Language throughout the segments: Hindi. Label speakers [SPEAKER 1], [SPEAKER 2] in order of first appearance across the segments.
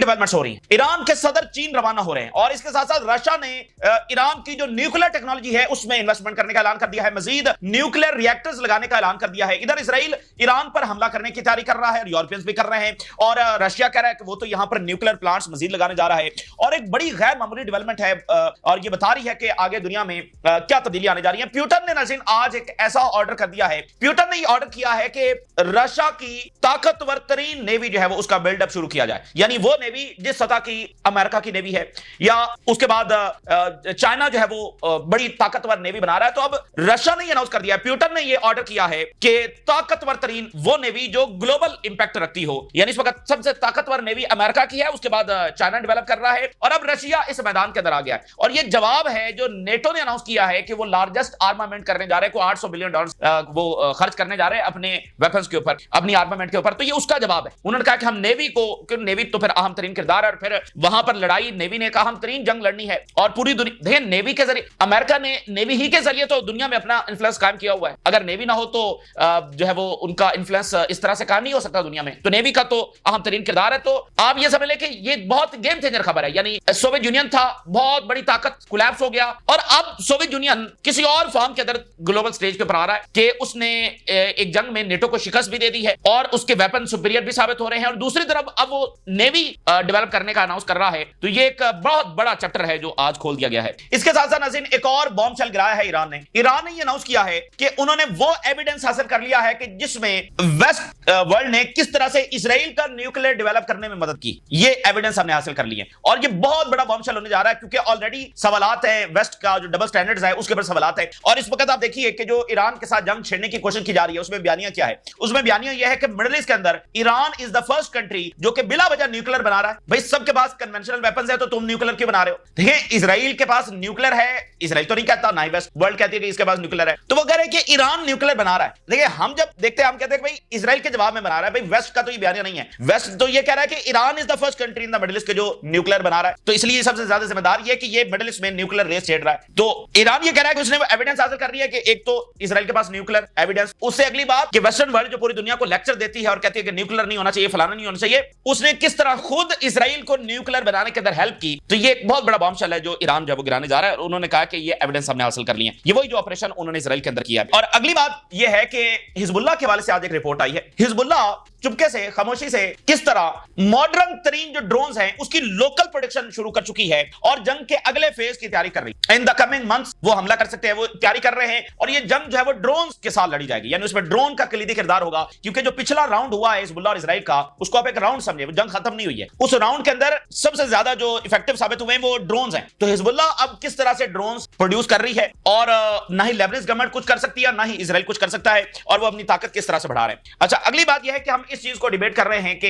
[SPEAKER 1] डेवलपमेंट्स हो रही हैं। ईरान के सदर चीन रवाना हो रहे हैं और इसके साथ साथ रशिया ने ईरान की जो न्यूक्लियर टेक्नोलॉजी है उसमें इन्वेस्टमेंट करने का ऐलान कर दिया है, मजीद न्यूक्लियर रिएक्टर्स लगाने का ऐलान कर दिया है। इधर इजराइल ईरान पर हमला करने की तैयारी कर रहा है, यूरोपियंस भी कर रहे हैं और रशिया कह रहा है कि वो तो यहां पर न्यूक्लियर प्लांट्स मजीद लगाने जा रहा है। और एक बड़ी गैर मामूली डेवलपमेंट है और ये बता रही है कि आगे दुनिया में क्या तब्दीली आने जा रही है। प्यूटन ने नाज़रीन आज एक ऐसा ऑर्डर कर दिया है, प्यूटन ने ऑर्डर किया है कि रशिया की ताकतवर तरीन नेवी जो है वो उसका बिल्डअप शुरू किया जाए, यानी वो नेवी जिस सतह की अमेरिका की नेवी है या उसके बाद चाइना जो है वो बड़ी ताकतवर नेवी बना रहा है। तो अब रशिया ने अनाउंस कर दिया है, प्यूटन ने ये ऑर्डर किया है कि ताकतवर तरीन वो नेवी जो ग्लोबल इंपैक्ट रखती हो, यानी इस वक्त सबसे ताकतवर नेवी अमेरिका की है, उसके बाद चाइना डेवलप कर रहा है और अब रशिया इस मैदान के अंदर आ गया है। और ये जवाब है जो नेटो ने अनाउंस किया है कि वो लार्जेस्ट आर्मामेंट करने जा रहे हैं, $800 बिलियन वो खर्च करने जा रहे हैं अपने वेपन्स के ऊपर, अपनी आर्मामेंट के ऊपर। तो ये उसका जवाब है। उन्होंने कहा कि हम नेवी को, क्योंकि नेवी तो फिर अहम तरीन किरदार है और फिर वहां पर लड़ाई नेवी ने अहम तरीन जंग लड़नी है और पूरी दुनिया देखिए नेवी के जरिए, अमेरिका ने नेवी ही के जरिए तो दुनिया में अपना इन्फ्लुएंस कायम किया हुआ है। अगर नेवी ना हो तो जो है वो उनका इन्फ्लुएंस इस तरह से कायम नहीं हो सकता दुनिया में। तो नेवी का तो अहम तरीन किरदार है। तो आप ये समझ लें कि ये बहुत गेम चेंजर खबर है, यानी सोवियत यूनियन था, बहुत बड़ी ताकत, कोलैप्स हो गया और अब सोवियत यूनियन किसी और फॉर्म के अंदर ग्लोबल स्टेज पे पर आ रहा है कि उसने एक जंग में नेटो को शिकस्त भी दे दी है और उसके वेपन सुपीरियर भी साबित हो रहे हैं और दूसरी तरफ अब वो नेवी डेवलप करने का अनाउंस कर रहा है। तो ये एक बहुत बड़ा चैप्टर है जो आज खोल दिया गया है। इसके साथ साथ नाज़रीन एक और बॉम्ब चल गिराया है ईरान ने। ईरान ने ये अनाउंस किया है कि उन्होंने वो एविडेंस हासिल कर लिया है कि जिसमें वेस्ट वर्ल्ड ने किस तरह से इजराइल का न्यूक्लियर डेवलप करने में मदद की। ये एविडेंस हमने हासिल कर लिए और ये बहुत बड़ा बॉम्ब चल होने जा रहा है क्योंकि ऑलरेडी सवालात है, वेस्ट का जो डबल स्टैंडर्ड्स है उसके ऊपर सवालात है। और इस वक्त आप देखिए कि जो ईरान के साथ जंग छेड़ने की कोशिश की जा रही है उसमें बयानियां क्या है। उसमें बयानियां यह है कि मिडिल ईस्ट के अंदर Iran is the first country जो कि बिला वजह न्यूक्लियर बना रहा है। भाई सबके पास कन्वेंशनल वेपन्स है तो तुम न्यूक्लियर क्यों बना रहे हो? देखिए इजराइल के पास न्यूक्लियर है, इजराइल तो नहीं कहता, ना ही वेस्ट वर्ल्ड कहती है कि इसके पास न्यूक्लियर है, तो वो कह रहे हैं कि ईरान न्यूक्लियर बना रहा है। देखिए हम जब देखते हैं हम कहते हैं भाई इजराइल के जवाब में बना रहा है, भाई वेस्ट का तो ये बयानिया नहीं है। वेस्ट तो ये कह रहा है कि Iran is the first country in the middle east के जो न्यूक्लियर बना रहा है, तो इसलिए सबसे ज्यादा जिम्मेदार ये कि ये मिडिल ईस्ट में न्यूक्लियर रेस छेड़ रहा है। तो ईरान ये कह रहा है कि उसने एविडेंस हासिल कर रही है कि एक तो इजराइल के पास न्यूक्लियर एविडेंस, उससे अगली बात कि वेस्टर्न वर्ल्ड जो पूरी दुनिया को लेक्चर देती है और कहती है कि न्यूक्लियर नहीं होना चाहिए, फलाना नहीं होना चाहिए, उसने किस तरह खुद इजराइल को न्यूक्लियर बनाने के अंदर हेल्प की। तो ये एक बहुत बड़ा बॉम्बशेल है जो ईरान जब गिराने जा रहा है और उन्होंने कहा कि ये एविडेंस हमने हासिल कर लिए हैं। ये वही जो ऑपरेशन उन्होंने इजराइल के अंदर किया है। और अगली बात ये है कि हिजबुल्लाह के हवाले से आज एक रिपोर्ट आई है। हिजबुल्लाह चुपके से, खामोशी से किस तरह मॉडर्न तरीन जो ड्रोन्स हैं उसकी लोकल प्रोडक्शन शुरू कर चुकी है और जंग के अगले फेज की तैयारी कर रही है। इन द कमिंग मंथ्स वो हमला कर सकते हैं, वो तैयारी कर रहे हैं और ये जंग जो है वो ड्रोन्स के साथ लड़ी जाएगी, यानी उसमें ड्रोन का कलीदी किरदार होगा। क्योंकि जो पिछला राउंड हुआ है हिजबुल्लाह और इजराइल का, उसको आप एक राउंड समझे, जंग खत्म नहीं हुई है। उस राउंड के अंदर सबसे ज्यादा जो इफेक्टिव साबित हुए हैं वो ड्रोन्स हैं। तो हिजबुल्लाह अब किस तरह से ड्रोन्स प्रोड्यूस कर रही है और ना ही लेबनान गवर्नमेंट कुछ कर सकती है ना ही इजराइल कुछ कर सकता है और वो अपनी ताकत किस तरह से बढ़ा रहे हैं। अच्छा अगली बात यह है कि हम इस चीज को डिबेट कर रहे हैं कि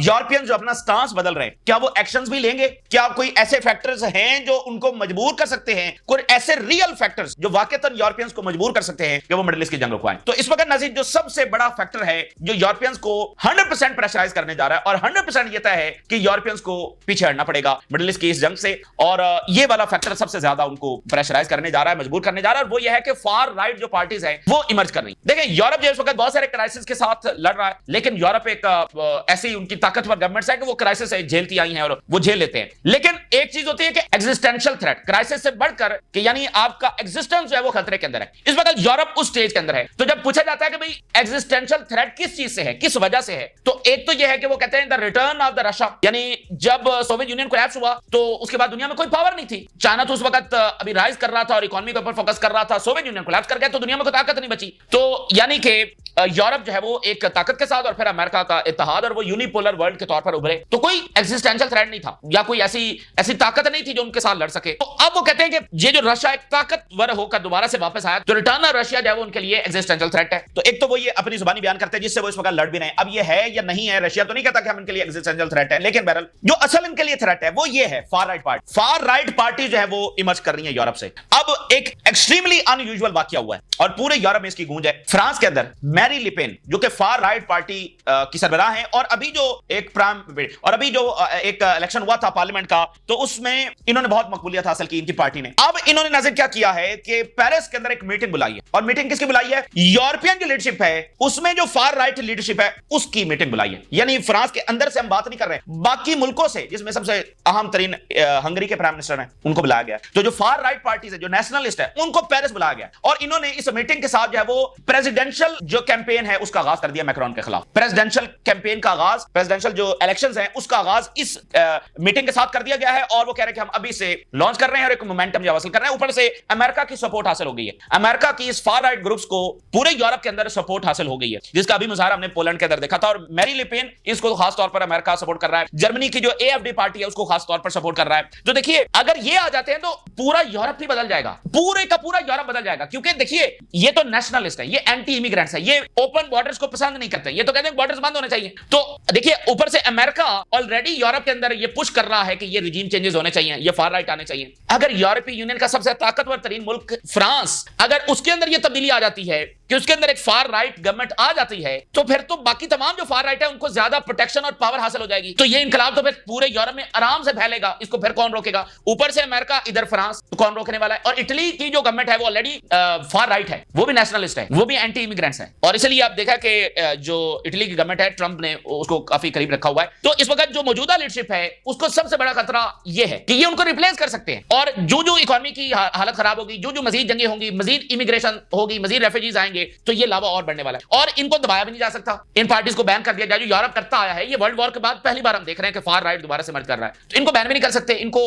[SPEAKER 1] यूरोपियन जो अपना स्टांस बदल रहे हैं, क्या वो एक्शंस भी लेंगे? क्या कोई ऐसे फैक्टर्स हैं जो उनको मजबूर कर सकते हैं, कोई ऐसे रियल फैक्टर्स जो वाकईतन यूरोपियंस को मजबूर कर सकते हैं कि वो मिडिल ईस्ट की जंग रुकवाएं? तो इस वक्त नाज़रीन जो सबसे बड़ा फैक्टर है जो यूरोपियंस को 100% प्रेशराइज करने जा रहा है और 100% ये तय है कि यूरोपियंस को पीछे हटना पड़ेगा मिडिल ईस्ट की इस जंग से, और ये वाला फैक्टर सबसे ज्यादा उनको प्रेशराइज करने जा रहा है, मजबूर करने जा रहा है, और वो ये है कि फार राइट जो पार्टीज है वो इमर्ज कर रही है। देखिए यूरोप जो इस वक्त बहुत सारे क्राइसिस के साथ लड़ रहा है, लेकिन यूरोप एक ऐसी उनकी ताकतवर गवर्नमेंट है कि वो क्राइसिस झेलती आई हैं और वो झेल लेते हैं। लेकिन एक चीज होती है कि एग्जिस्टेंशियल थ्रेट, क्राइसिस से बढ़कर कि यानी आपका एग्जिस्टेंस जो है वो खतरे के अंदर है। इस वक्त यूरोप उस स्टेज के अंदर है। तो जब पूछा जाता है कि भाई एग्जिस्टेंशियल थ्रेट किस चीज से है, किस वजह से है, तो एक तो ये है कि वो कहते हैं the return of the Russia, यानी जब सोवियत यूनियन कोलैप्स हुआ तो उसके बाद दुनिया में कोई पावर नहीं थी। चाइना तो उस वक्त अभी राइज कर रहा था और इकोनॉमी के ऊपर फोकस कर रहा था, सोवियत यूनियन कोलैप्स कर गया तो दुनिया में कोई ताकत नहीं बची। तो यानी कि यूरोप जो है वो एक ताकत के साथ और फिर अमेरिका का इत्तेहाद और वो यूनिपोलर वर्ल्ड के तौर पर उभरे, तो कोई एग्जिस्टेंशियल थ्रेट नहीं था या कोई ऐसी ताकत नहीं थी जो उनके साथ लड़ सके। तो अब वो कहते हैं कि ये जो रशिया एक ताकतवर होकर दोबारा से वापस आया तो रिटर्न ऑफ रशिया जो है वो उनके लिए एग्जिस्टेंशियल थ्रेट है। तो एक तो वो ये अपनी जुबानी बयान करते हैं जिससे वो इस वक्त लड़ भी रहे हैं। अब ये है या नहीं है, रशिया तो नहीं कहता कि हम इनके लिए एग्जिस्टेंशियल थ्रेट है, लेकिन बहरहाल जो असल इनके लिए थ्रेट है वो ये है far right party. Far right party जो है वो इमर्ज कर रही है यूरोप से। अब एक एक्सट्रीमली अनयूजुअल वाकया हुआ है और पूरे यूरोप में इसकी गूंज है। फ्रांस के अंदर मैरी लिपेन जो कि फार राइट पार्टी की सरबराह हैं, और अभी जो एक इलेक्शन हुआ था पार्लियामेंट का, तो उसमें इन्होंने बहुत मकबूलियत हासिल की इनकी पार्टी ने। अब इन्होंने नजर क्या किया है कि पेरिस के अंदर एक मीटिंग बुलाई है, और मीटिंग किसकी बुलाई है? यूरोपियन जो लीडरशिप है उसमें जो फार राइट लीडरशिप है उसकी मीटिंग बुलाई है। यानी फ्रांस के अंदर से हम बात नहीं कर रहे हैं, बाकी मुल्कों से, जिसमें सबसे अहम तरीन हंगरी के प्राइम मिनिस्टर हैं, उनको बुलाया गया। तो जो फार राइट पार्टीज है, जो नेशनलिस्ट है, उनको पेरिस बुलाया गया, और इन्होंने इस मीटिंग के साथ जो है वो प्रेसिडेंशियल जो कैंपेन है उसका आगाज कर दिया मैक्रोन के खिलाफ। प्रेसिडेंशियल कैंपेन का आगाज, प्रेसिडेंशियल जो इलेक्शंस हैं उसका आगाज इस मीटिंग के साथ कर दिया गया है, और वो कह रहे हैं कि हम अभी से लॉन्च कर रहे हैं और एक मोमेंटम जो हासिल कर रहे हैं। ऊपर से अमेरिका की सपोर्ट हासिल हो गई है, अमेरिका की इस फार राइट ग्रुप्स को पूरे यूरोप के अंदर सपोर्ट हासिल हो गई है, जिसका अभी मुजाहरा हमने पोलैंड के अंदर देखा था। और मैरी लिपेन इसको खास तौर पर अमेरिका सपोर्ट कर रहा है, जर्मनी की जो एएफडी पार्टी है उसको खास तौर पर सपोर्ट कर रहा है। तो देखिए, अगर ये आ जाते हैं तो पूरा यूरोप ही बदल जाएगा, पूरे का पूरा यूरोप बदल जाएगा, क्योंकि देखिए ये तो नेशनलिस्ट है, ये एंटी इमिग्रेंट्स है, ये ओपन बॉर्डर्स को पसंद नहीं करते, ये तो कहते हैं बॉर्डर्स बंद होने चाहिए। तो देखिए, ऊपर से अमेरिका ऑलरेडी यूरोप के अंदर ये पुश कर रहा है कि ये रिजीम चेंजेस होने चाहिए, ये फार राइट आने चाहिए। अगर यूरोपीय यूनियन का सबसे ताकतवर तरीन मुल्क फ्रांस, अगर उसके अंदर ये तब्दीली आ जाती है कि उसके अंदर एक फार राइट गवर्नमेंट आ जाती है, तो फिर तो बाकी तमाम जो फार राइट है उनको ज्यादा प्रोटेक्शन और पावर हासिल हो जाएगी। तो ये इनकलाब तो फिर पूरे यूरोप में आराम से फैलेगा, इसको फिर कौन रोकेगा? ऊपर से अमेरिका, इधर फ्रांस, तो कौन रोकने वाला है? और इटली की जो गवर्नमेंट है वो ऑलरेडी फार राइट है, वो भी नेशनलिस्ट है, वो भी एंटी इमिग्रेंट्स है, और इसलिए आप देखा कि जो इटली की गवर्नमेंट है, ट्रंप ने उसको काफी करीब रखा हुआ है। तो इस वक्त जो मौजूदा लीडरशिप है उसको सबसे बड़ा खतरा ये है कि ये उनको रिप्लेस कर सकते हैं, और जो इकोनॉमी की हालत खराब होगी, जो मजीद जंगें होंगी, मजीद इमिग्रेशन होगी, मजीद रेफ्यूजीज आएंगे, तो ये लावा और बढ़ने वाला है, और इनको दबाया भी नहीं जा सकता। इन पार्टीज को बैन कर दिया जाए, जो यूरोप करता आया है। ये वर्ल्ड वॉर के बाद पहली बार हम देख रहे हैं कि फार राइट दोबारा से मर्ज कर रहा है, तो इनको बैन भी नहीं कर सकते, इनको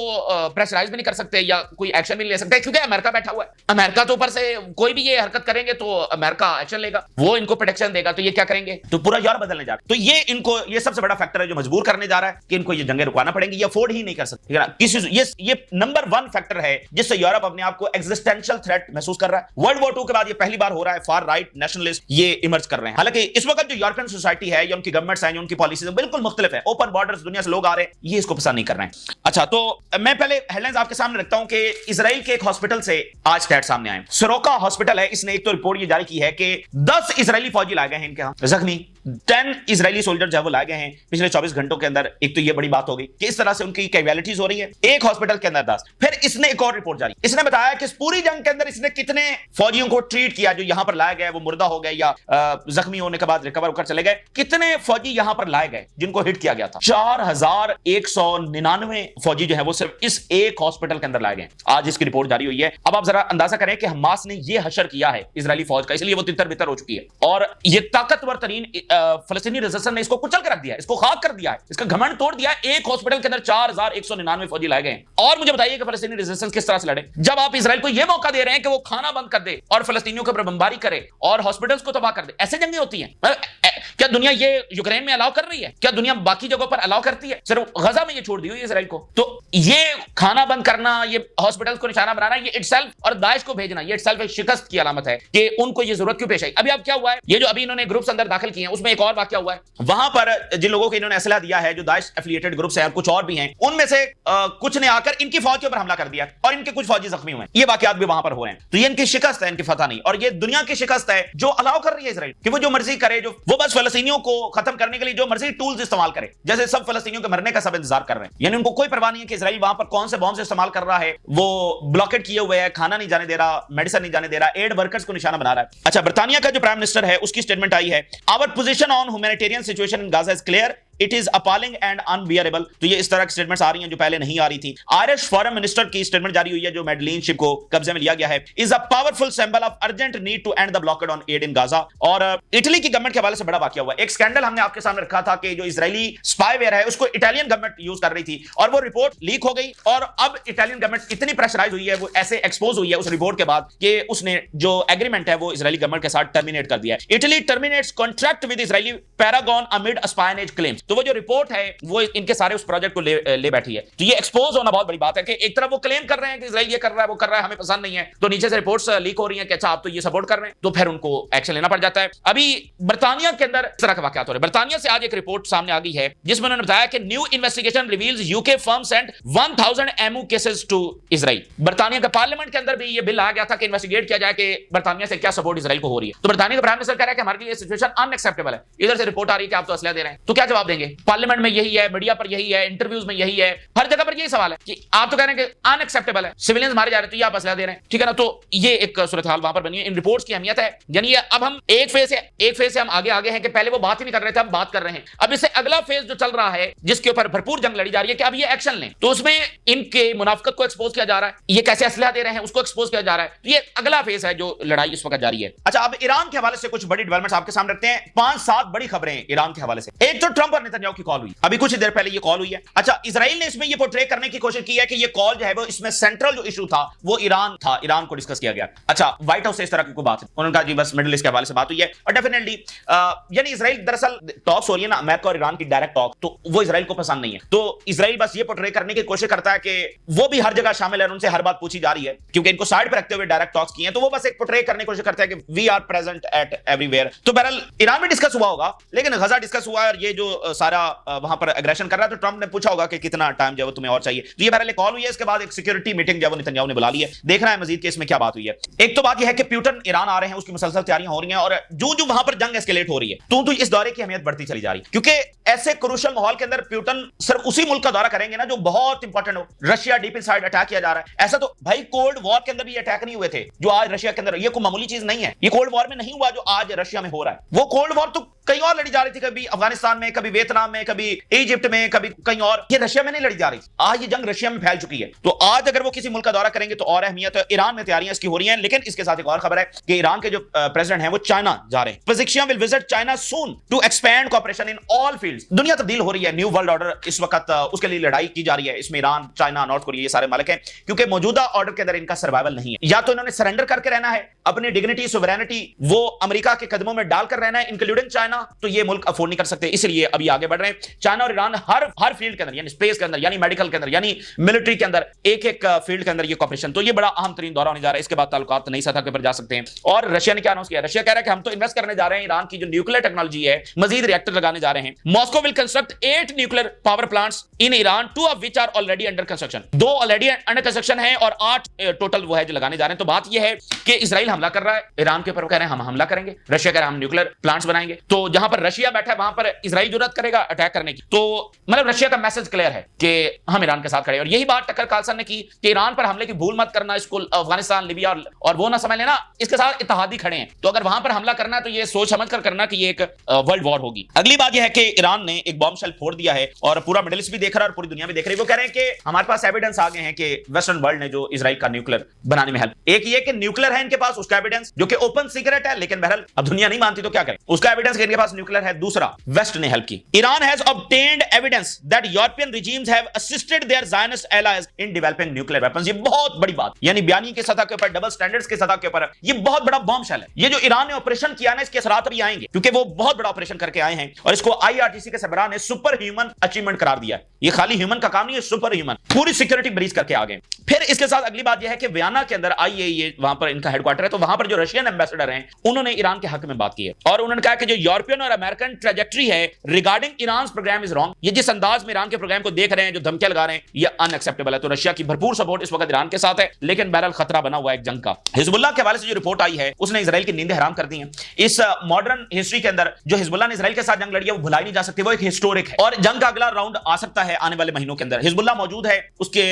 [SPEAKER 1] प्रेशराइज भी नहीं कर सकते, या कोई एक्शन भी नहीं ले सकते, क्योंकि अमेरिका बैठा हुआ है। अमेरिका तो ऊपर से कोई भी ये हरकत करेंगे तो अमेरिका एक्शन लेगा, वो इनको प्रोटेक्शन देगा, तो ये क्या करेंगे? तो पूरा यूरोप बदलने जा रहा है। तो ये इनको, ये सबसे बड़ा फैक्टर है जो मजबूर करने जा रहा है कि इनको ये जंगें रुकवाना पड़ेंगी, ये अफोर्ड ही नहीं कर सकते किसी। ये नंबर 1 फैक्टर है जिससे यूरोप अपने आप को एग्जिस्टेंशियल थ्रेट महसूस कर रहा है। वर्ल्ड वॉर 2 के बाद ये पहली बार हो रहा है, फार राइट नेशनलिस्ट ये इमर्ज कर रहे हैं। हालांकि इस वक्त जो यूरोपियन सोसाइटी है या उनकी गवर्नमेंट्स हैं, उनकी पॉलिसीज बिल्कुल मुख्तलिफ है, ओपन बॉर्डर्स, दुनिया से लोग आ रहे हैं, ये इसको पसंद नहीं कर रहे हैं। अच्छा, तो मैं पहले हेडलाइंस आपके सामने रखता हूं कि इजराइल के एक हॉस्पिटल से आज स्टैट सामने आए। सोरोका हॉस्पिटल है, इसने एक तो रिपोर्ट ये जारी की है कि 10 इजरायली फौजी लाए गए हैं इनके यहां जख्मी, 10 इजरायली सोल्जर जो है वो लाए गए हैं पिछले 24 घंटों के अंदर। एक तो ये बड़ी बात हो गई कि इस तरह से उनकी कैजुअलिटीज हो रही है एक हॉस्पिटल के अंदर 10। फिर इसने एक और रिपोर्ट जारी, इसने बताया कि इस पूरी जंग के अंदर इसने कितने फौजियों को ट्रीट किया जो यहां पर लाए गए, वो मुर्दा हो गए या जख्मी होने के बाद रिकवर होकर चले गए। कितने फौजी यहां पर लाए गए जिनको हिट किया गया था? 4199 फौजी जो है वो सिर्फ इस एक हॉस्पिटल के अंदर लाए गए। आज इसकी रिपोर्ट जारी हुई है। अब आप जरा अंदाजा करें कि हमास ने ये हशर किया है इजरायली फौज का, इसलिए वो तितर बितर हो चुकी है, और ये ताकतवर तरीन फलस्तीनी रेजिस्टेंस ने इसको कुचल कर रख दिया है, इसको खाक कर दिया है, इसका घमंड तोड़ दिया है। एक हॉस्पिटल के अंदर 4199 फौजी लाए गए। और मुझे बताइए कि फलस्तीनी रेजिस्टेंस किस तरह से लड़े, जब आप इजराइल को यह मौका दे रहे हैं कि वो खाना बंद कर दे और फलस्तीनियों के ऊपर बमबारी करे और हॉस्पिटल्स को तबाह कर दे। ऐसे जंगें होती हैं? क्या दुनिया ये यूक्रेन में अलाउ कर रही है? क्या दुनिया बाकी जगहों पर अलाउ करती है? सिर्फ गजा में ये छोड़ दी हुई है इजराइल को। तो ये खाना बंद करना, ये हॉस्पिटल्स को निशाना बनाना, ये इटसेल्फ, और दाइश को भेजना, ये इटसेल्फ एक शिकस्त की अलामत है कि उनको ये जरूरत क्यों पेश आई। अभी अब क्या हुआ है, ये जो अभी इन्होंने ग्रुप्स अंदर दाखिल किए हैं उसमें एक और वाकया हुआ है। वहां पर जिन लोगों को इन्होंने असला दिया है, जो दाइश एफिलिएटेड ग्रुप्स हैं और कुछ और भी हैं, उनमें से कुछ ने आकर इनकी फौज के ऊपर हमला कर दिया और इनके कुछ फौजी जख्मी हुए। ये वाकयात भी वहां पर हो रहे हैं। तो ये इनकी शिकस्त है, इनकी फतह नहीं। और ये दुनिया की शिकस्त है जो अलाउ कर रही है इजराइल कि वो जो मर्जी करे, जो वो बस फलस्तीनियों को खत्म करने के लिए जो मर्जी टूल्स इस्तेमाल करे, जैसे सब फलस्तीनियों के मरने का सब इंतजार कर रहे हैं। यानी उनको कोई परवाह नहीं है कि इजराइल वहां पर कौन से बॉम्ब इस्तेमाल कर रहा है। वो ब्लॉकेट किए हुए है, खाना नहीं जाने दे रहा, मेडिसिन नहीं जाने दे रहा, एड वर्कर्स को निशाना बना रहा है। अच्छा, बर्तानिया का जो प्राइम मिनिस्टर है उसकी स्टेटमेंट आई है, our position on humanitarian situation in Gaza is clear, it is appalling and unbearable. तो ये इस तरह की स्टेटमेंट्स आ रही हैं जो पहले नहीं आ रही थी। आयरिश फॉरेन मिनिस्टर की स्टेटमेंट जारी हुई है, जो मेडलिन शिप को कब्जे में लिया गया है, is a powerful symbol of urgent need to end the blockade on aid in Gaza. और इटली की गवर्नमेंट के हवाले से बड़ा वाकया हुआ। एक स्कैंडल हमने आपके सामने रखा था कि जो इजरायली स्पाईवेयर है उसको इटालियन गवर्नमेंट यूज कर रही थी, और वो रिपोर्ट लीक हो गई, और अब इटालियन गवर्नमेंट इतनी प्रेशराइज हुई है, वो ऐसे एक्सपोज हुई है उस रिपोर्ट के बाद कि उसने जो एग्रीमेंट है वो इजरायली गवर्नमेंट के साथ टर्मिनेट कर दिया है। Italy terminates contract with Israeli Paragon amid espionage claims. तो वो जो रिपोर्ट है वो इनके सारे उस प्रोजेक्ट को ले बैठी है। तो ये एक्सपोज होना बहुत बड़ी बात है कि एक तरफ वो क्लेम कर रहे हैं कि इजराइल ये कर रहा है, वो कर रहा है, हमें पसंद नहीं है, तो नीचे से रिपोर्ट्स लीक हो रही हैं कि अच्छा आप तो ये सपोर्ट कर रहे हैं, तो फिर उनको एक्शन लेना पड़ जाता है। अभी बर्तानिया के अंदर इस तरह के वाकयात हो रहे हैं। बर्तानिया से आज एक रिपोर्ट सामने आ गई है जिसमें उन्होंने बताया कि new investigation reveals UK firm sent 1000 ammo cases to Israel. बर्तानिया के पार्लियामेंट के अंदर भी ये बिल आ गया था कि इन्वेस्टिगेट किया जाए कि बर्तानिया से क्या सपोर्ट इजराइल को हो रही है। तो बर्तानिया का प्राइम मिनिस्टर कह रहा है कि हमारे लिए सिचुएशन अनएक्सेप्टेबल है। इधर से रिपोर्ट आ रही है कि आप तो असला दे रहे हैं, तो क्या जवाब देंगे? पार्लियामेंट में यही है, मीडिया पर यही है, इंटरव्यूज में यही है, हर जगह पर यही सवाल है कि आप तो कह रहे हैं कि अनएक्सेप्टेबल है, सिविलियंस मारे जा रहे हैं, तो ये आप असला दे रहे हैं, ठीक है ना। तो ये एक सूरत हाल वहां पर बनी है। इन रिपोर्ट्स की अहमियत है, यानी अब हम एक फेज से हम आगे हैं कि पहले वो बात ही नहीं कर रहे थे, हम बात कर रहे हैं। अब इससे अगला फेज जो चल रहा है जिसके ऊपर भरपूर जंग लड़ी जा रही है कि अब ये एक्शन लें, तो उसमें इनके मुनाफिकत को एक्सपोज किया जा रहा है, ये कैसे असलहा दे रहे हैं उसको एक्सपोज किया जा रहा है। तो ये अगला फेज है जो लड़ाई इस वक्त जारी है। अच्छा, अब ईरान के हवाले से कुछ बड़ी डेवलपमेंट्स आपके सामने रखते हैं। 5-7 बड़ी खबरें ईरान के हवाले से। एक तो ट्रंप और नेतन्याहू की कॉल हुई, अभी कुछ ही देर पहले ये कॉल हुई है। अच्छा, इजराइल ने इसमें ये पोर्ट्रे करने की कोशिश की है कि ये कॉल जो है वो इसमें सेंट्रल जो इशू था वो ईरान था, ईरान को डिस्कस किया गया। अच्छा, व्हाइट हाउस से इस तरह की कोई बात है, उन्होंने कहा जी बस मिडिल ईस्ट के हवाले से बात हुई है। और डेफिनेटली यानी इजराइल दरअसल टॉक्स हो रही है ना, अमेरिका और ईरान की डायरेक्ट टॉक, तो वो इजराइल को पसंद नहीं है। तो इजराइल बस ये पोर्ट्रे करने की कोशिश करता है कि वो भी हर जगह शामिल है, उनसे हर बात पूछी जा रही है, क्योंकि इनको साइड पर रखते हुए डायरेक्ट टॉक्स किए हैं। तो वो बस एक पोर्ट्रे करने की कोशिश करता है कि we are present at everywhere. तो बहरहाल ईरान में डिस्कस हुआ होगा, लेकिन गजा डिस्कस हुआ और ये जो सारा वहां पर एग्रेशन कर रहा है, तो ट्रंप ने पूछा होगा कि कितना टाइम जो तुम्हें और चाहिए। तो ये बहरहाल कॉल हुई है, इसके बाद एक सिक्योरिटी मीटिंग जो नेतन्याहू ने बुला ली है। देखना है मजीद कि इसमें क्या बात हुई है। एक तो बात यह है कि प्यूटन ईरान आ रहे हैं, उसकी मुसलसल तैयारियां हो रही हैं, और जो वहां पर जंग एस्केलेट हो रही है, तो इस दौरे की अहमियत बढ़ती चली जा रही है, क्योंकि ऐसे क्रूशियल माहौल के अंदर प्यूटन सिर्फ उसी मुल्क का दौरा करेंगे ना जो बहुत इंपॉर्टेंट हो। रशिया डीप इनसाइड अटैक किया जा रहा है, ऐसा तो भाई कोल्ड वॉर के अंदर भी अटैक नहीं हुए थे जो आज रशिया के अंदर। ये कोई मामूली चीज नहीं है, ये कोल्ड वॉर में नहीं हुआ जो आज रशिया में हो रहा है। वो कोल्ड वॉर तो कहीं और लड़ी जा रही थी, कभी अफगानिस्तान में, कभी वियतनाम में, कभी इजिप्ट में, कभी कहीं और। ये रशिया में नहीं लड़ी जा रही, आज ये जंग रशिया में फैल चुकी है। तो आज अगर वो किसी मुल्क का दौरा करेंगे तो और अहमियत है। ईरान में तैयारियां इसकी हो रही हैं, लेकिन इसके साथ एक और खबर है कि ईरान के जो प्रेसिडेंट हैं वो चाइना जा रहे हैं। Pezeshkian will visit China soon to expand cooperation in all fields। दुनिया तब्दील हो रही है, न्यू वर्ल्ड ऑर्डर इस वक्त उसके लिए लड़ाई की जा रही है। इसमें ईरान, चाइना, नॉर्थ कोरिया ये सारे मालिक हैं, क्योंकि मौजूदा ऑर्डर के अंदर इनका सर्वाइवल नहीं है। या तो इन्होंने सरेंडर करके रहना है, अपनी डिग्निटी, सोवरेनिटी वो अमेरिका के कदमों में डालकर रहना है, इंक्लूडिंग चाइना, तो ये मुल्क अफोर्ड नहीं कर सकते, इसलिए अभी आगे बढ़ रहे हैं। चाइना और ईरान हर फील्ड के अंदर, यानी स्पेस के अंदर, यानी मेडिकल के अंदर, यानी मिलिट्री के अंदर, एक फील्ड के अंदर ये कॉपरेशन। तो ये बड़ा अहम तरीन दौरा होने जा रहा है। इसके बाद ताल्लुकात नई सतह के ऊपर जा सकते हैं। और रशिया ने क्या अनाउंस किया? रशिया कह रहा है कि हम तो इन्वेस्ट करने जा रहे हैं ईरान की जो न्यूक्लियर टेक्नोलॉजी है, मजीद रिएक्टर लगाने जा रहे हैं। Moscow will construct 8 nuclear power plants in Iran, 2 of which are already under construction. 2 already under construction है और 8 टोटल वो है जो लगाने जा रहे हैं। तो बात यह है कि इजराइल हमला कर रहा है ईरान के ऊपर, कह रहे हैं हम हमला करेंगे। रशिया कह रहा है हम न्यूक्लियर प्लांट्स बनाएंगे। तो जहां पर रशिया बैठा है वहां पर इजराइल जुर्रत करेगा अटैक करने की। तो मतलब रशिया का मैसेज क्लियर है कि हम ईरान के साथ खड़े हैं। और यही बात टक्कर कार्लसन ने की कि ईरान पर हमले की भूल मत करना, इसको अफगानिस्तान, लीबिया और वो ना समझ लेना, इसके साथ इत्तेहादी खड़े हैं। तो अगर वहां पर हमला करना है तो ये सोच समझ कर करना कि ये एक वर्ल्ड वॉर होगी। अगली बात यह है कि ईरान ने एक बॉम्ब शेल फोड़ दिया है और पूरा मिडिल ईस्ट भी देख रहा है और पूरी दुनिया भी देख रही है। वो कह रहे हैं कि हमारे पास एविडेंस आ गए हैं कि वेस्टर्न वर्ल्ड ने जो इजराइल का न्यूक्लियर बनाने में हेल्प, एक ये कि न्यूक्लियर है इनके पास, उसका एविडेंस जो कि ओपन सीक्रेट है, लेकिन बहरहाल अब दुनिया नहीं मानती तो क्या करें, उसका एविडेंस इनके पास न्यूक्लियर है। दूसरा, वेस्ट ने हेल्प की। Iran has obtained evidence that European regimes have assisted their Zionist allies in developing nuclear weapons। ये बहुत बड़ी बात, यानी बयानी की सतह के ऊपर, डबल स्टैंडर्ड्स की सतह के ऊपर ये बहुत बड़ा बॉम्ब शेल है। ये जो ईरान ने ऑपरेशन किया ना, इसके असरात अभी आएंगे, क्योंकि वो बहुत बड़ा ऑपरेशन करके आए हैं और इसको IRGC के सरबराह ने सुपर ह्यूमन अचीवमेंट करार दिया है। ये खाली ह्यूमन का काम नहीं है, सुपर ह्यूमन, पूरी सिक्योरिटी ब्रीच करके आ गए। फिर इसके साथ अगली बात यह है कि वियना के अंदर IAEA वहां पर इनका हेडक्वार्टर है, तो वहां पर जो रशियन एम्बेसडर हैं उन्होंने ईरान के हक में बात की है और उन्होंने कहा कि जो यूरोपियन और अमेरिकन ट्रेजेक्टरी है regarding Iran programme is wrong. ये जिस अंदाज में ईरान के प्रोग्राम को देख रहे हैं, जो धमकियां लगा रहे हैं, ये अनएक्सेप्टेबल है। तो रशिया की भरपूर सपोर्ट इस वक्त ईरान के साथ है, लेकिन बहरहाल खतरा बना हुआ है एक जंग का। हिजबुल्लाह के हवाले से जो रिपोर्ट आई है उसने इजराइल की नींदें हराम कर दी हैं। इस मॉडर्न हिस्ट्री के अंदर जो हिजबुल्लाह ने इजराइल के साथ जंग लड़ी है वो भुलाई नहीं जा सकती, वो एक हिस्टोरिक है और जंग का अगला राउंड आ सकता है आने वाले महीनों के अंदर। हिजबुल्लाह मौजूद है, उसके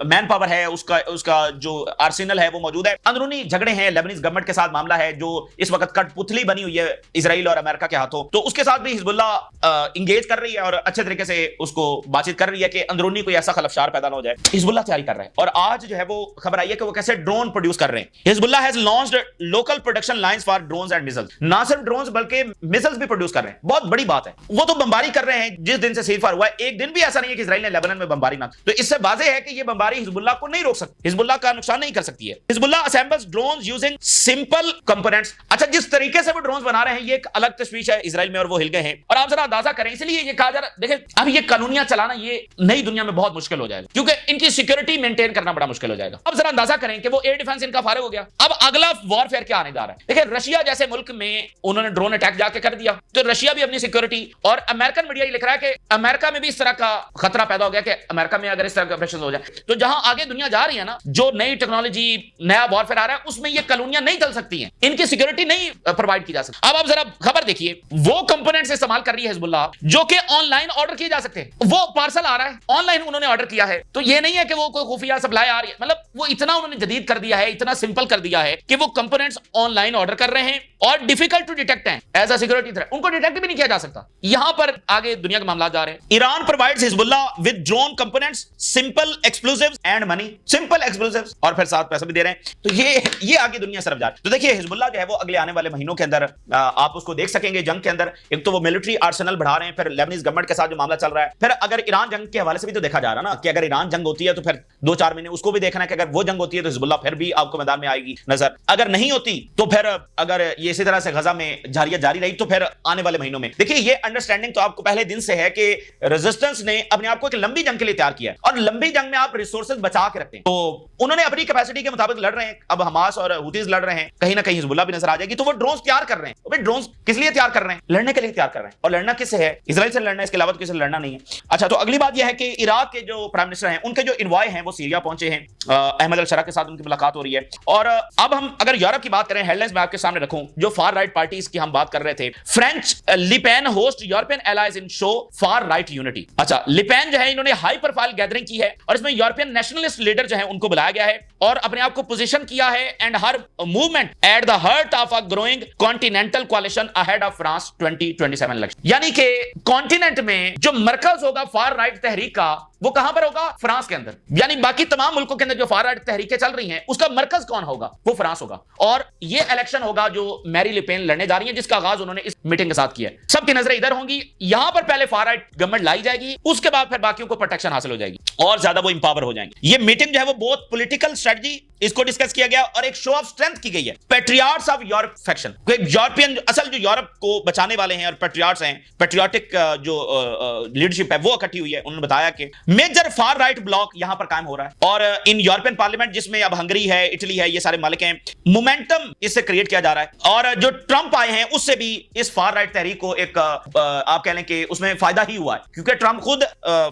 [SPEAKER 1] मैन पावर है, उसका जो आर्सेनल है वो मौजूद है। अंदरूनी झगड़े हैं, लेबनीज गवर्नमेंट के साथ मामला है जो इस वक्त कठपुतली बनी हुई है इजराइल और अमेरिका के हाथों, तो उसके साथ भी हिजबुल्लाह इंगेज कर रही है और अच्छे तरीके से उसको बातचीत कर रही है कि अंदरूनी कोई ऐसा खलफशार पैदा ना हो जाए। हिजबुल्लाह तैयारी कर रहा है और आज जो है वो खबर आई है कि वो कैसे ड्रोन प्रोड्यूस कर रहे हैं। Hezbollah has launched local production lines for drones and missiles. ना सिर्फ ड्रोन्स बल्कि मिसाइल्स भी प्रोड्यूस कर रहे हैं, बहुत बड़ी बात है। वो तो बमबारी कर रहे हैं जिस दिन से सीजफायर हुआ है, एक दिन भी ऐसा नहीं है कि इजराइल ने लेबनान में बमबारी ना, तो इससे वाज़ेह है कि ये बमबारी हिजबुल्लाह को नहीं रोक सकती, हिजबुल्लाह का नुकसान नहीं कर सकती है। Hezbollah assembles drones using simple components. अच्छा, जिस तरीके से वो ड्रोन्स बना रहे हैं ये एक अलग तशवीश है इजराइल में और वो हिल गए हैं। और आप जरा अंदाजा करें, इसलिए ये कहा जा रहा है, देखिए अब ये कानूनियां चलाना ये नई दुनिया में बहुत मुश्किल हो जाएगा क्योंकि इनकी सिक्योरिटी मेंटेन करना बड़ा मुश्किल हो जाएगा। अब जरा अंदाजा करें कि वो एयर डिफेंस इनका फारिग हो गया, अब अगला वॉरफेयर क्या आने जा रहा है। देखिए रशिया जैसे मुल्क में उन्होंने ड्रोन अटैक जाके कर दिया, तो रशिया भी अपनी सिक्योरिटी, और अमेरिकन मीडिया ये लिख रहा है कि अमेरिका में भी इस तरह का खतरा पैदा हो गया कि अमेरिका में अगर इस तरह के ऑपरेशन हो जाए तो जहां आगे दुनिया जा रही है ना, जो नई टेक्नोलॉजी नया वॉरफेयर आ रहा है उसमें ये कॉलोनियां नहीं चल सकती हैं, इनकी सिक्योरिटी नहीं प्रोवाइड की जा सकती। अब आप जरा खबर देखिए, वो कंपोनेंट्स इस्तेमाल कर रही है हिजबुल्लाह जो कि ऑनलाइन ऑर्डर किए जा सकते हैं। वो पार्सल आ रहा है ऑनलाइन, उन्होंने ऑर्डर किया है, तो ये नहीं है कि वो कोई खुफिया सप्लाई आ रही है, मतलब वो इतना उन्होंने जदीद कर दिया है, इतना सिंपल कर दिया है कि वो कंपोनेंट्स ऑनलाइन ऑर्डर कर रहे हैं और डिफिकल्ट टू डिटेक्ट हैं एज अ सिक्योरिटी थ्रेट, उनको डिटेक्ट भी नहीं किया जा सकता। यहां पर आगे दुनिया के मामला जा रहे हैं। Iran provides Hezbollah with drone components, simple explosives and money, simple explosives और फिर साथ पैसा भी दे रहे हैं। तो ये आगे दुनिया तरफ जा रही है। तो देखिए हिजबुल्लाह जो है वो अगले आने वाले महीनों के अंदर आप उसको देख सकेंगे जंग के अंदर। एक तो वो मिलिट्री आर्सेनल बढ़ा रहे हैं, फिर लेबनीज गवर्नमेंट के साथ जो मामला चल रहा है, फिर अगर ईरान जंग के हवाले से भी तो देखा जा रहा है ना कि अगर ईरान जंग होती है तो फिर 2-4 महीने उसको भी देखना है कि अगर वो जंग होती है तो हिजबुल्लाह फिर भी आपको मैदान में आएगी नजर, अगर नहीं होती तो फिर अगर ये इसी तरह से गजा में जारी रही तो फिर आने वाले महीनों में देखिए ये अंडरस्टैंडिंग तो आपको पहले दिन से है कि रेजिस्टेंस ने अपने आप को एक लंबी जंग के लिए तैयार किया है और लंबी जंग में आप रिसोर्सेज बचा के रखते हैं। तो उन्होंने अपनी कैपेसिटी के मुताबिक लड़ रहे हैं। अब हमास और हुतीज लड़ रहे हैं, कहीं ना कहीं हिजबुल्लाह भी नजर आ जाएगी। तो वो ड्रोन्स तैयार कर रहे हैं। भाई ड्रोन्स किस लिए तैयार कर रहे हैं? लड़ने के लिए तैयार कर रहे हैं। और लड़ना किससे है? इजराइल से लड़ना है, इसके अलावा किसी से लड़ना नहीं है। अच्छा, तो अगली बात यह है कि इराक के जो प्राइम मिनिस्टर हैं उनके जो इन्वॉय हैं वो सीरिया पहुंचे हैं। अहमद अल शरा के साथ उनकी मुलाकात हो रही है। और अब हम अगर यूरोप की बात करें, हेडलाइंस में आपके सामने रखूं, जो फार राइट पार्टीज की हम बात कर रहे थे। French Le Pen host European allies in show far right unity. अच्छा, लिपेन जो है इन्होंने हाई प्रोफाइल गैदरिंग की है और इसमें यूरोपियन नेशनलिस्ट लीडर जो है उनको बुलाया गया है और अपने आप को पोजीशन किया है and her movement at the heart of a growing continental कोalition ahead of France 2027 election. यानी कि कॉन्टिनेंट में जो मरकज होगा फार राइट तहरीक का वो कहां पर होगा? फ्रांस के अंदर। यानी बाकी तमाम मुल्कों के अंदर जो फार राइट तहरीकें चल रही हैं उसका मरकज कौन होगा? वो फ्रांस होगा। और ये इलेक्शन होगा जो मैरी लिपेन लड़ने जा रही है, जिसका आगाज उन्होंने इस मीटिंग के साथ किया है। सबकी नजरें इधर होंगी। यहां पर पहले फार राइट गवर्नमेंट लाई जाएगी, उसके बाद फिर बाकियों को प्रोटेक्शन हासिल हो जाएगी और ज्यादा वो इंपावर हो जाएंगे। ये मीटिंग जो है वो बहुत पॉलिटिकल स्ट्रेटजी इसको डिस्कस किया गया और एक शो ऑफ स्ट्रेंथ की गई है। पेट्रियार्ट्स ऑफ यूरोप फैक्शन, यूरोपियन असल जो यूरोप को बचाने वाले हैं और पेट्रियार्ट्स हैं, पेट्रियाटिक जो लीडरशिप है वो इकट्ठी हुई है। उन्होंने बताया कि मेजर फार राइट ब्लॉक यहां पर कायम हो रहा है और इन यूरोपियन पार्लियामेंट जिसमें अब हंगरी है, इटली है, ये सारे मालिक हैं, मोमेंटम इससे क्रिएट किया जा रहा है। और जो ट्रंप आए हैं उससे भी इस फार राइट तहरीक को एक आप कह लें कि उसमें फायदा ही हुआ है क्योंकि ट्रंप खुद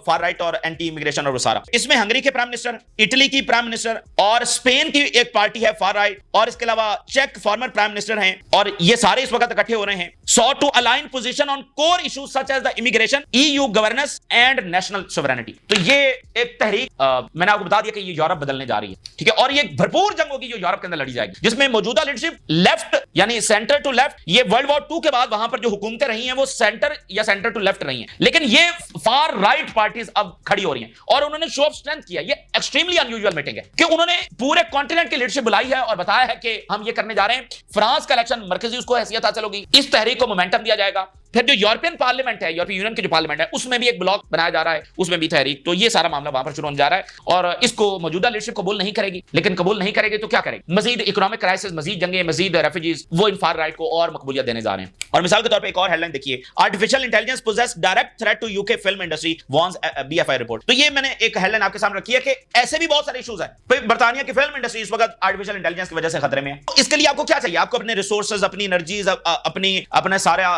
[SPEAKER 1] फार राइट और एंटी इमिग्रेशन और वो सारा। इसमें हंगरी के प्राइम मिनिस्टर, इटली की प्राइम मिनिस्टर और स्पेन की एक पार्टी है फार राइट और इसके अलावा चेक फॉर्मर प्राइम मिनिस्टर हैं और ये सारे इस वक्त इकट्ठे हो रहे हैं। So to align position on core issues such as the immigration, EU governance and national sovereignty. तो ये एक तहरीक मैंने आपको बता दिया कि ये यूरोप बदलने जा रही है, ठीक है। और ये भरपूर जंग होगी जो यूरोप के अंदर लड़ी जाएगी, जिसमें मौजूदा लीडरशिप लेफ्ट यानी सेंटर टू लेफ्ट, ये वर्ल्ड वॉर 2 के बाद वहां पर जो हुकूमतें रही हैं वो सेंटर या सेंटर टू लेफ्ट रही हैं, लेकिन ये फार राइट पार्टीज अब खड़ी हो रही हैं और उन्होंने शो ऑफ स्ट्रेंथ किया। ये एक्सट्रीमली अनयूजुअल मीटिंग है कि उन्होंने पूरे कॉन्टिनेंट की लीडरशिप बुलाई है और बताया है कि हम ये करने जा रहे हैं। फ्रांस का इलेक्शन मरकजी उसको हैसियत हासिल होगी, इस तहरीक को मोमेंटम दिया जाएगा। फिर जो यूरोपियन पार्लियामेंट है, यूरोपियन यूनियन की जो पार्लियामेंट है, उसमें भी एक ब्लॉक बनाया जा रहा है, उसमें भी तहरीक। तो ये सारा मामला वहां पर शुरू होने जा रहा है और इसको मौजूदा लीडरशिप कबूल नहीं करेगी। लेकिन कबूल नहीं करेगी तो क्या करेगी? मजीद इकोनॉमिक क्राइसिस, मजीद जंगे, मजीद रेफ्यूजीज, वो इन फार राइट को और मकबूलियत देने जा रहे हैं। और मिसाल के तौर पर एक और हेडलाइन देखिए, artificial intelligence poses direct threat to UK film industry warns BFI report. तो ये मैंने एक हेडलाइन आपके सामने रखी है कि ऐसे भी बहुत सारे इश्यूज हैं। बर्तानिया की फिल्म इंडस्ट्री इस वक्त आर्टिफिशियल इंटेलिजेंस की वजह से खतरे में है। इसके लिए आपको क्या चाहिए? आपको अपने रिसोर्सेज, अपनी एनर्जीज, अपना सारा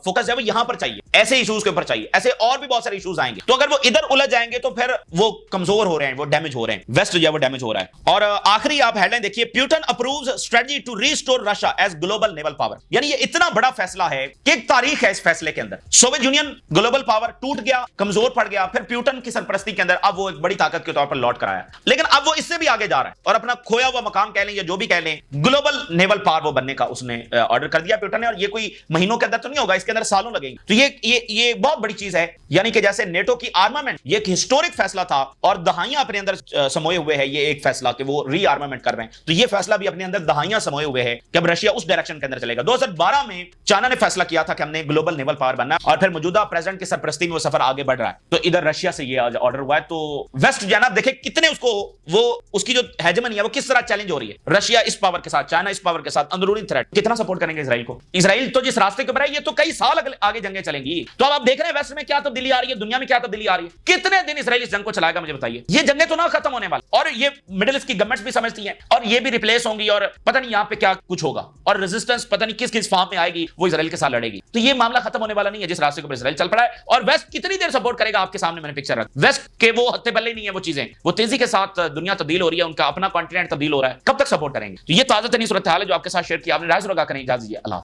[SPEAKER 1] फोकस है वो यहां पर चाहिए, ऐसे इश्यूज के ऊपर चाहिए। ऐसे और भी बहुत सारे इश्यूज आएंगे, तो अगर वो इधर उलझ जाएंगे तो फिर वो कमजोर हो रहे हैं, वो डैमेज हो रहे हैं, वेस्ट जो है वो डैमेज हो रहा है। और आखिरी आप हेडलाइन देखिए, Putin approves strategy to restore Russia as global naval power. यानी ये इतना बड़ा फैसला है कि एक तारीख है इस फैसले के अंदर। सोवियत यूनियन ग्लोबल पावर टूट गया, कमजोर पड़ गया, फिर प्यूटन की सरपरस्ती के अंदर अब वो एक बड़ी ताकत के तौर पर लौट कर आया, लेकिन अब वो इससे भी आगे जा रहा है और अपना खोया हुआ मकाम कह लें या जो भी कह लें, ग्लोबल नेवल पावर वो बनने का उसने ऑर्डर कर दिया प्यूटन ने। और ये कोई महीनों के अंदर तो नहीं होगा, इसके अंदर सालों लगेंगे। तो ये बहुत बड़ी चीज है, यानी कि जैसे नेटो की आर्मामेंट, ये एक हिस्टोरिक फैसला था और दहाइयां अपने अंदर समोए हुए है ये एक फैसला कि वो रीआर्मामेंट कर रहे हैं। तो ये फैसला भी अपने अंदर दहाइयां समोए हुए है कि अब रशिया उस डायरेक्शन के अंदर चलेगा। 2012 में चाइना ने फैसला किया था कि हमने ग्लोबल नेवल पावर बनना है और फिर मौजूदा प्रेसिडेंट की सरपरस्ती में वो सफर आगे बढ़ रहा है। तो इधर रशिया से ये ऑर्डर हुआ है। तो वेस्ट जो है ना, देखे कितने उसको वो उसकी जो हेजेमनी है वो किस तरह चैलेंज हो रही है। रशिया इस पावर के साथ, चाइना इस पावर के साथ, अंदरूनी थ्रेट कितना सपोर्ट करेंगे इसराइल को। इसराइल तो जिस रास्ते के ऊपर है, ये तो कई साल आगे जंगें चलेंगी। तो अब आप देख रहे हैं वेस्ट में क्या तब्दीली आ रही है, दुनिया में क्या तब्दीली आ रही है। कितने दिन इसराइल इस जंग को चलाएगा, मुझे बताइए। ये जंगें तो ना खत्म होने वाली, और ये मिडिल ईस्ट की गवर्नमेंट्स भी समझती हैं और ये भी रिप्लेस होंगी, और पता नहीं यहां पे क्या कुछ होगा, और रेजिस्टेंस पता नहीं किस किस फॉर्म में आएगी, वो इसराइल के साथ लड़ेगी। तो ये मामला खत्म होने वाला नहीं है जिस रास्ते पर इसराइल चल पड़ा है। और वेस्ट कितनी देर सपोर्ट करेगा, आपके सामने मैंने पिक्चर रखा। वेस्ट के वो हत्थे पल्ले नहीं है वो चीजें, वो तेजी के साथ दुनिया तब्दील हो रही है, उनका अपना कॉन्टिनेंट तब्दील हो रहा है। कब तक सपोर्ट करेंगे। तो ये ताजा तरीन सूरत हाल है जो आपके साथ शेयर किया। आपने राय सुरगा करें, इजाजत दीजिए। अल्लाह।